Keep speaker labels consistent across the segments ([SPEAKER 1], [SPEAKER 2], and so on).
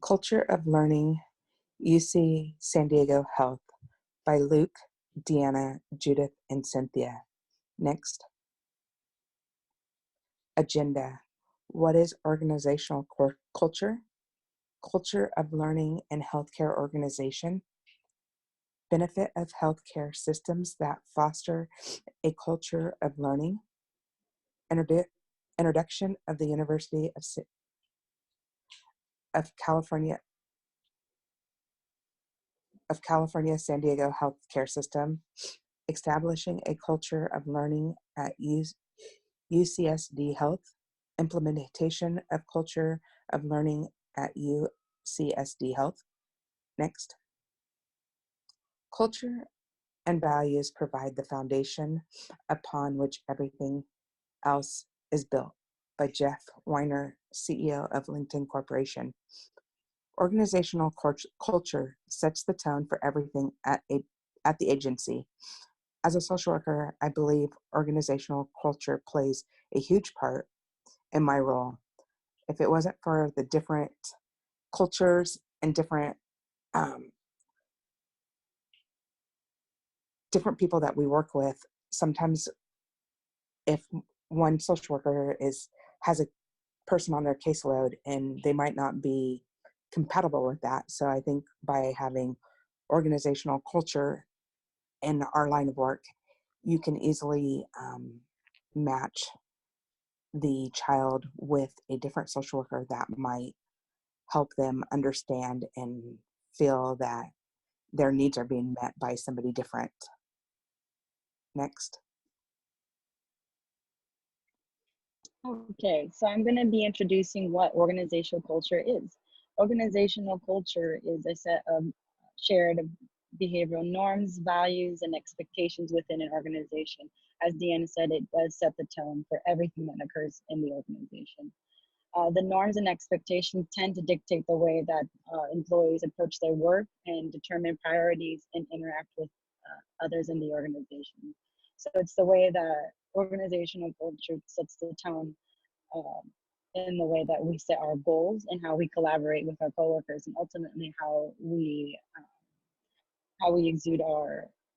[SPEAKER 1] Culture of Learning, UC San Diego Health by Luke, Deanna, Judith, and Cynthia. Next. Agenda. What is organizational culture? Culture of learning in healthcare organization. Benefit of healthcare systems that foster a culture of learning. Introduction of the University of California San Diego healthcare system. Establishing a culture of learning at UCSD Health. Implementation of culture of learning at UCSD Health. Next. Culture and values provide the foundation upon which everything else is built, by Jeff Weiner, CEO of LinkedIn Corporation. Organizational culture sets the tone for everything at the agency. As a social worker, I believe organizational culture plays a huge part in my role. If it wasn't for the different cultures and different people that we work with, sometimes if one social worker has a person on their caseload and they might not be compatible with that. So I think by having organizational culture in our line of work, you can easily match the child with a different social worker that might help them understand and feel that their needs are being met by somebody different. Next.
[SPEAKER 2] Okay, so I'm going to be introducing what organizational culture is. Organizational culture is a set of shared behavioral norms, values, and expectations within an organization. As Deanna said, it does set the tone for everything that occurs in the organization. The norms and expectations tend to dictate the way that employees approach their work and determine priorities and interact with others in the organization. So it's the way that organizational culture sets the tone in the way that we set our goals and how we collaborate with our coworkers, and ultimately how we exude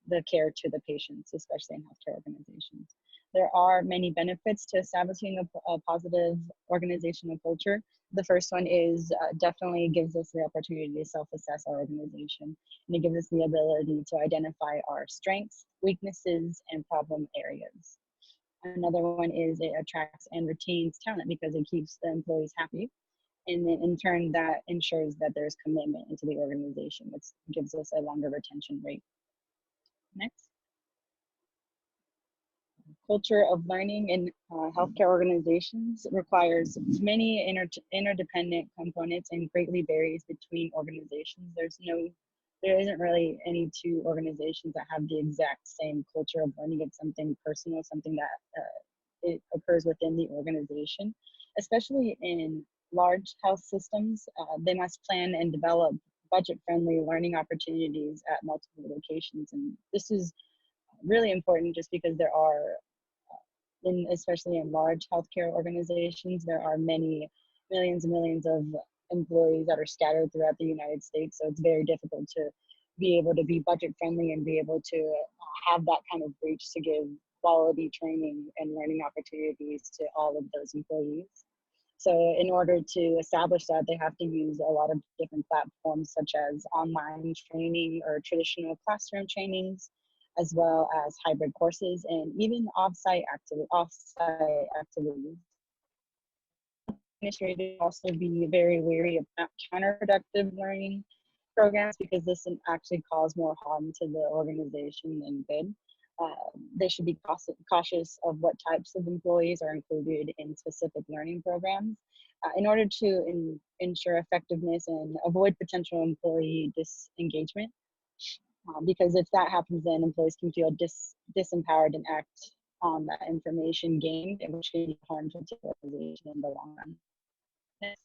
[SPEAKER 2] the care to the patients, especially in healthcare organizations. There are many benefits to establishing a positive organizational culture. The first one is definitely gives us the opportunity to self-assess our organization, and it gives us the ability to identify our strengths, weaknesses, and problem areas. Another one is it attracts and retains talent because it keeps the employees happy. And then in turn, that ensures that there's commitment into the organization, which gives us a longer retention rate. Next. Culture of learning in healthcare organizations requires many interdependent components and greatly varies between organizations. There isn't really any two organizations that have the exact same culture of learning. It's something personal, something that it occurs within the organization, especially in large health systems. They must plan and develop budget-friendly learning opportunities at multiple locations, and this is really important just because there are, especially in large healthcare organizations, there are many millions and millions of employees that are scattered throughout the United States. So it's very difficult to be able to be budget friendly and be able to have that kind of reach to give quality training and learning opportunities to all of those employees. So in order to establish that, they have to use a lot of different platforms such as online training or traditional classroom trainings, as well as hybrid courses and even off-site activities. Administrators also be very wary of counterproductive learning programs because this can actually cause more harm to the organization than good. They should be cautious of what types of employees are included in specific learning programs in order to ensure effectiveness and avoid potential employee disengagement. Because if that happens, then employees can feel disempowered and act on that information gained, which can be harmful to the organization in the long run. Next.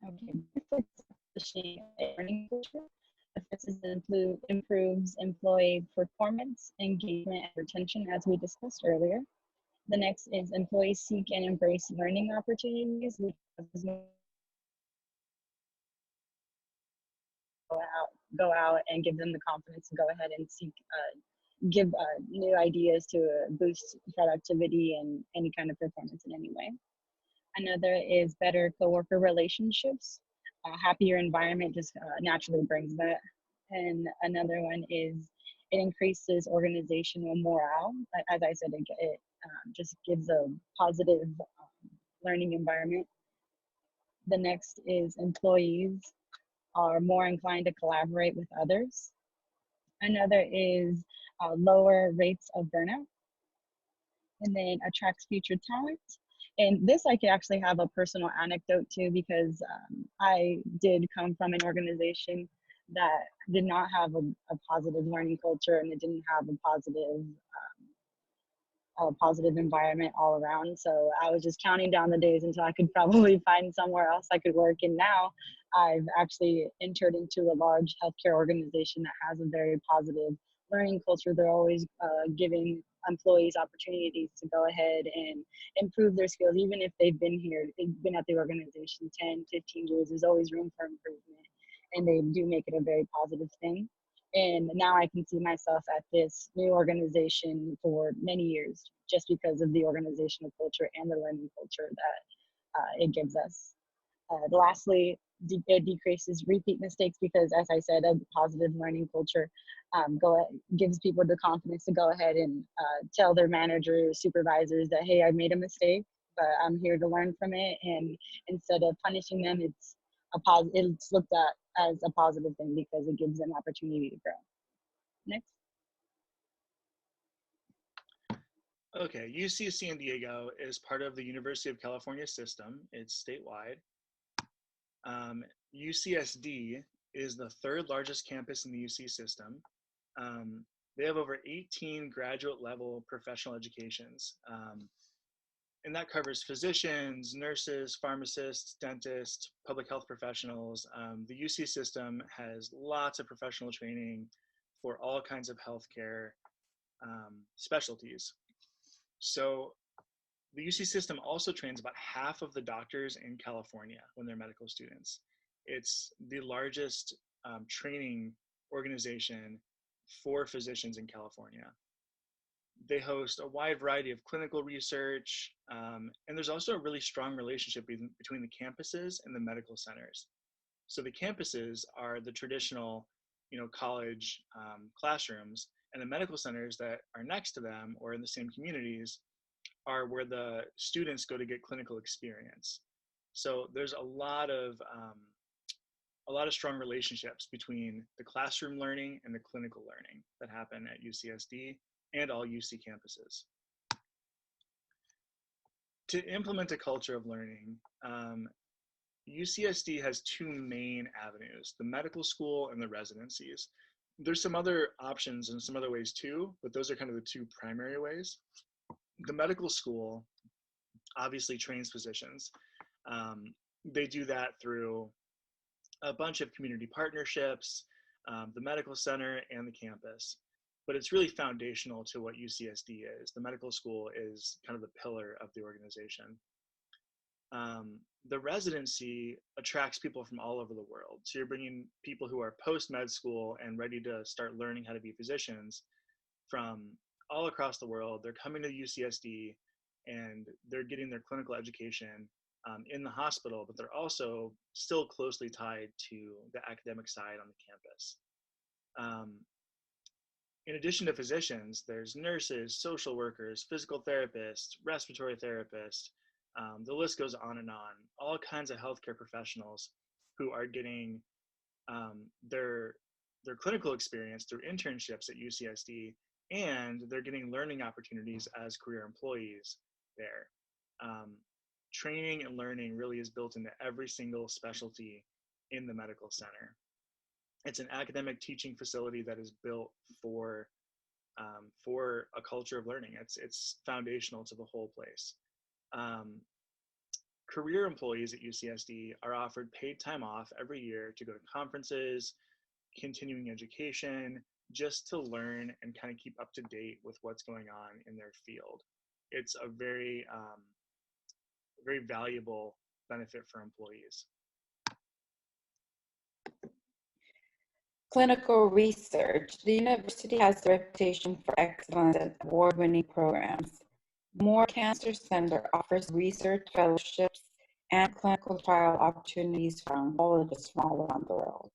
[SPEAKER 2] Okay, establishing a learning culture. This improves employee performance, engagement, and retention, as we discussed earlier. The next is employees seek and embrace learning opportunities, which is go out and give them the confidence to go ahead and seek, give new ideas to boost productivity and any kind of performance in any way. Another is better coworker relationships. A happier environment just naturally brings that. And another one is it increases organizational morale. As I said, it just gives a positive learning environment. The next is employees are more inclined to collaborate with others. Another is lower rates of burnout, and then attracts future talent. And this I could actually have a personal anecdote too, because I did come from an organization that did not have a positive learning culture, and it didn't have a positive environment all around. So I was just counting down the days until I could probably find somewhere else I could work. And now I've actually entered into a large healthcare organization that has a very positive learning culture. They're always giving employees opportunities to go ahead and improve their skills, even if they've been at the organization 10, 15 years, there's always room for improvement. And they do make it a very positive thing. And now I can see myself at this new organization for many years just because of the organizational culture and the learning culture that it gives us. Lastly, it decreases repeat mistakes because, as I said, a positive learning culture gives people the confidence to go ahead and tell their managers, supervisors that, hey, I made a mistake, but I'm here to learn from it. And instead of punishing them, it's looked at as a positive thing because it gives them opportunity to grow. Next.
[SPEAKER 3] Okay, UC San Diego is part of the University of California system. It's statewide. UCSD is the third largest campus in the UC system. They have over 18 graduate level professional educations. And that covers physicians, nurses, pharmacists, dentists, public health professionals. The UC system has lots of professional training for all kinds of healthcare specialties. So the UC system also trains about half of the doctors in California when they're medical students. It's the largest training organization for physicians in California. They host a wide variety of clinical research, and there's also a really strong relationship between the campuses and the medical centers. So the campuses are the traditional, college classrooms, and the medical centers that are next to them or in the same communities are where the students go to get clinical experience. So there's a lot of strong relationships between the classroom learning and the clinical learning that happen at UCSD and all UC campuses. To implement a culture of learning, UCSD has two main avenues, the medical school and the residencies. There's some other options and some other ways too, but those are kind of the two primary ways. The medical school obviously trains physicians. They do that through a bunch of community partnerships, the medical center and the campus. But it's really foundational to what UCSD is. The medical school is kind of the pillar of the organization. The residency attracts people from all over the world. So you're bringing people who are post-med school and ready to start learning how to be physicians from all across the world. They're coming to UCSD and they're getting their clinical education in the hospital, but they're also still closely tied to the academic side on the campus. In addition to physicians, there's nurses, social workers, physical therapists, respiratory therapists. The list goes on and on. All kinds of healthcare professionals who are getting their clinical experience through internships at UCSD, and they're getting learning opportunities as career employees there. Training and learning really is built into every single specialty in the medical center. It's an academic teaching facility that is built for a culture of learning. It's foundational to the whole place. Career employees at UCSD are offered paid time off every year to go to conferences, continuing education, just to learn and kind of keep up to date with what's going on in their field. it's a very, very valuable benefit for employees.
[SPEAKER 4] Clinical research. The university has a reputation for excellence and award-winning programs. Moore Cancer Center offers research fellowships and clinical trial opportunities for oncologists from all around the world.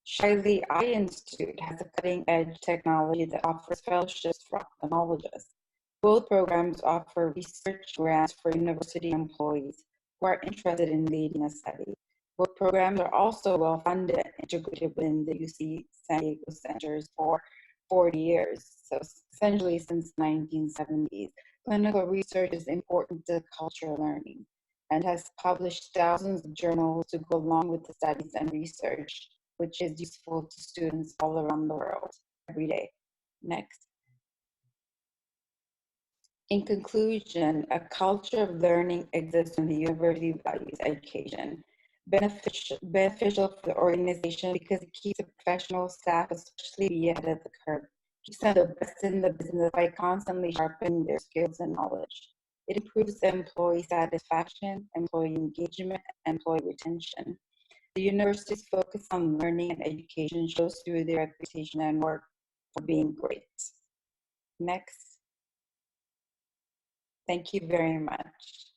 [SPEAKER 4] Shiley Eye Institute has a cutting-edge technology that offers fellowships for ophthalmologists. Both programs offer research grants for university employees who are interested in leading a study. Both programs are also well-funded and integrated within the UC San Diego centers for 40 years, so essentially since the 1970s. Clinical research is important to cultural learning and has published thousands of journals to go along with the studies and research, which is useful to students all around the world every day. Next. In conclusion, a culture of learning exists when the university values education. Beneficial for the organization because it keeps the professional staff, especially ahead of the curve, keeps them the best in the business by constantly sharpening their skills and knowledge. It improves employee satisfaction, employee engagement, and employee retention. The university's focus on learning and education shows through their reputation and work for being great. Next. Thank you very much.